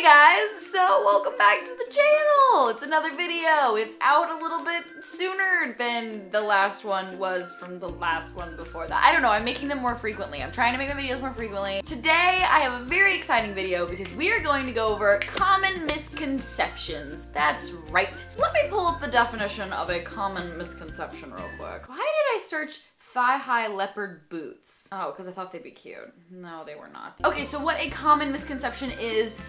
Hey guys, so welcome back to the channel. It's another video. It's out a little bit sooner than the last one was from the last one before that. I don't know, I'm making them more frequently. I'm trying to make my videos more frequently. Today I have a very exciting video because we are going to go over common misconceptions. That's right. Let me pull up the definition of a common misconception real quick. Why did I search thigh-high leopard boots? Oh, because I thought they'd be cute. No, they were not. Okay, so what a common misconception is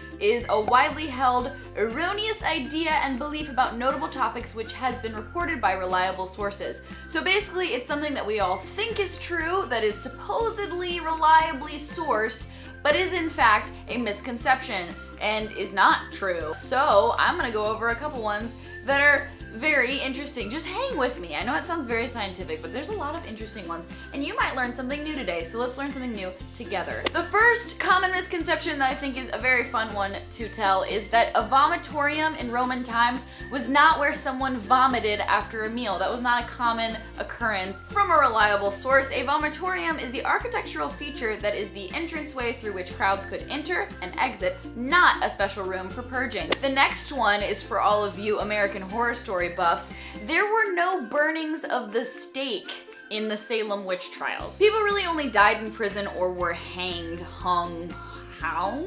a widely held, erroneous idea and belief about notable topics which has been reported by reliable sources. So basically, it's something that we all think is true, that is supposedly reliably sourced, but is in fact a misconception and is not true. So I'm gonna go over a couple ones that are very interesting. Just hang with me. I know it sounds very scientific, but there's a lot of interesting ones, and you might learn something new today, so let's learn something new together. The first common misconception that I think is a very fun one to tell is that a vomitorium in Roman times was not where someone vomited after a meal. That was not a common occurrence. From a reliable source, a vomitorium is the architectural feature that is the entranceway through which crowds could enter and exit, not a special room for purging. The next one is for all of you American Horror Story buffs. There were no burnings of the stake in the Salem witch trials. People really only died in prison or were hanged, hung, hound?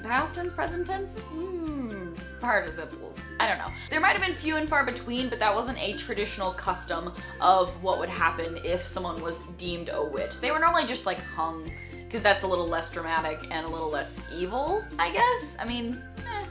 Past tense, present tense? Participles. I don't know. There might have been few and far between, but that wasn't a traditional custom of what would happen if someone was deemed a witch. They were normally just like hung, because that's a little less dramatic and a little less evil, I guess. I mean,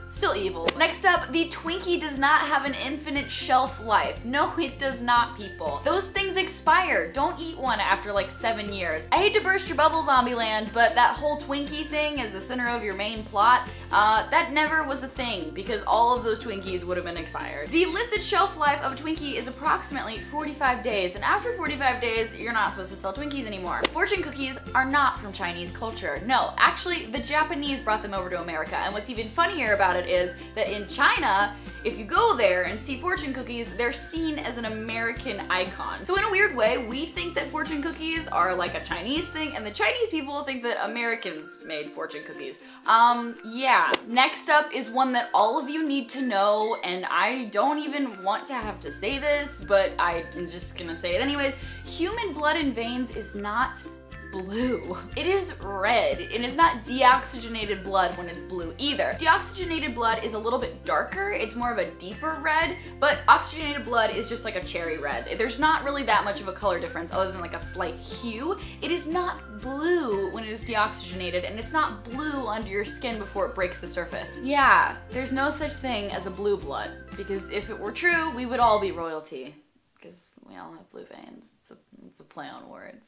still evil. Next up, the Twinkie does not have an infinite shelf life. No, it does not, people. Those things expire. Don't eat one after like 7 years. I hate to burst your bubble, Zombieland, but that whole Twinkie thing as the center of your main plot, that never was a thing because all of those Twinkies would have been expired. The listed shelf life of a Twinkie is approximately 45 days, and after 45 days, you're not supposed to sell Twinkies anymore. Fortune cookies are not from Chinese culture. No, actually, the Japanese brought them over to America, and what's even funnier about it is that in China, if you go there and see fortune cookies, they're seen as an American icon. So in a weird way, we think that fortune cookies are like a Chinese thing, and the Chinese people think that Americans made fortune cookies. Yeah. Next up is one that all of you need to know, and I don't even want to have to say this, but I'm just gonna say it anyways. Human blood in veins is not blue. It is red, and it's not deoxygenated blood when it's blue either. Deoxygenated blood is a little bit darker, it's more of a deeper red, but oxygenated blood is just like a cherry red. There's not really that much of a color difference other than like a slight hue. It is not blue when it is deoxygenated, and it's not blue under your skin before it breaks the surface. Yeah, there's no such thing as a blue blood, because if it were true, we would all be royalty. Because we all have blue veins. It's a play on words.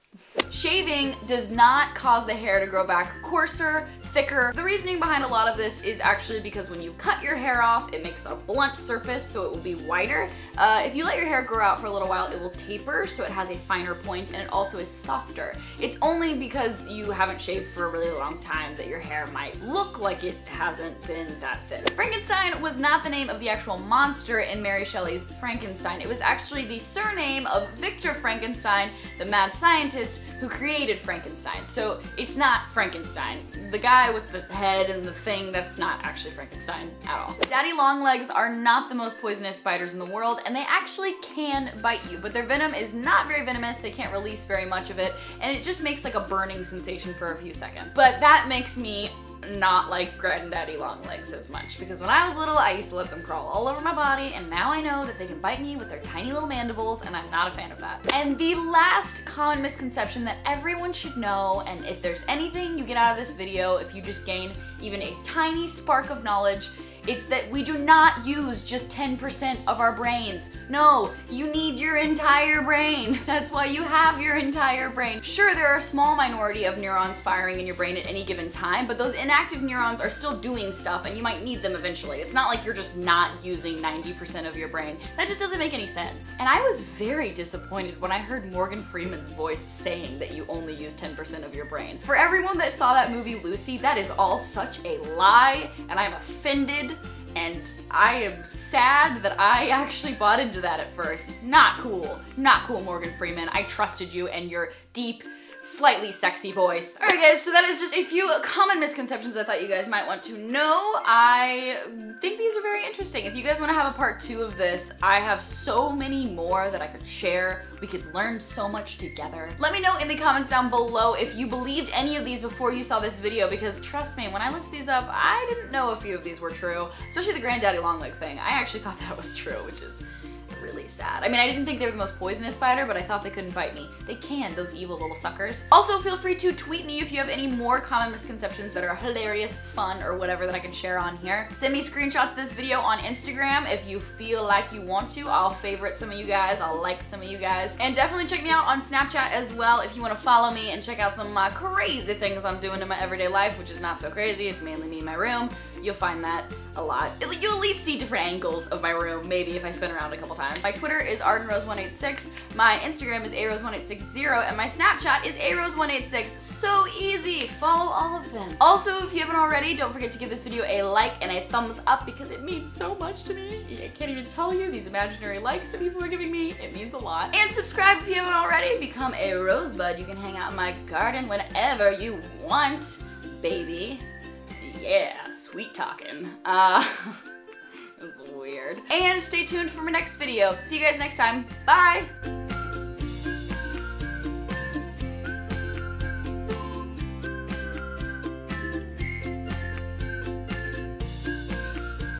Shaving does not cause the hair to grow back coarser, thicker. The reasoning behind a lot of this is actually because when you cut your hair off, it makes a blunt surface, so it will be wider. If you let your hair grow out for a little while, it will taper, so it has a finer point, and it also is softer. It's only because you haven't shaved for a really long time that your hair might look like it hasn't been that thick. Frankenstein was not the name of the actual monster in Mary Shelley's Frankenstein. It was actually the surname of Victor Frankenstein, the mad scientist who created Frankenstein. So it's not Frankenstein. The guy with the head and the thing, that's not actually Frankenstein at all. Daddy longlegs are not the most poisonous spiders in the world, and they actually can bite you, but their venom is not very venomous. They can't release very much of it, and it just makes like a burning sensation for a few seconds. But that makes me not like granddaddy longlegs as much, because when I was little, I used to let them crawl all over my body, and now I know that they can bite me with their tiny little mandibles, and I'm not a fan of that. And the last common misconception that everyone should know, and if there's anything you get out of this video, if you just gain even a tiny spark of knowledge, it's that we do not use just 10% of our brains. No, you need your entire brain. That's why you have your entire brain. Sure, there are a small minority of neurons firing in your brain at any given time, but those inactive neurons are still doing stuff, and you might need them eventually. It's not like you're just not using 90% of your brain. That just doesn't make any sense. And I was very disappointed when I heard Morgan Freeman's voice saying that you only use 10% of your brain. For everyone that saw that movie Lucy, that is all such a lie, and I'm offended. And I am sad that I actually bought into that at first. Not cool. Not cool, Morgan Freeman. I trusted you and your deep slightly sexy voice. Alright guys, so that is just a few common misconceptions I thought you guys might want to know. I think these are very interesting. If you guys want to have a part 2 of this, I have so many more that I could share. We could learn so much together. Let me know in the comments down below if you believed any of these before you saw this video, because trust me, when I looked these up, I didn't know a few of these were true, especially the granddaddy longleg thing. I actually thought that was true, which is really sad. I mean, I didn't think they were the most poisonous spider, but I thought they couldn't bite me. They can, those evil little suckers. Also, feel free to tweet me if you have any more common misconceptions that are hilarious, fun, or whatever that I can share on here. Send me screenshots of this video on Instagram if you feel like you want to. I'll favorite some of you guys, I'll like some of you guys. And definitely check me out on Snapchat as well if you want to follow me and check out some of my crazy things I'm doing in my everyday life, which is not so crazy. It's mainly me in my room. You'll find that a lot. You'll at least see different angles of my room, maybe if I spin around a couple times. My Twitter is ArdenRose186, my Instagram is ARose1860, and my Snapchat is ARose186. So easy, follow all of them. Also, if you haven't already, don't forget to give this video a like and a thumbs up because it means so much to me. I can't even tell you these imaginary likes that people are giving me. It means a lot. And subscribe if you haven't already. Become a rosebud. You can hang out in my garden whenever you want, baby. Yeah, sweet talking. That's weird. And stay tuned for my next video. See you guys next time. Bye!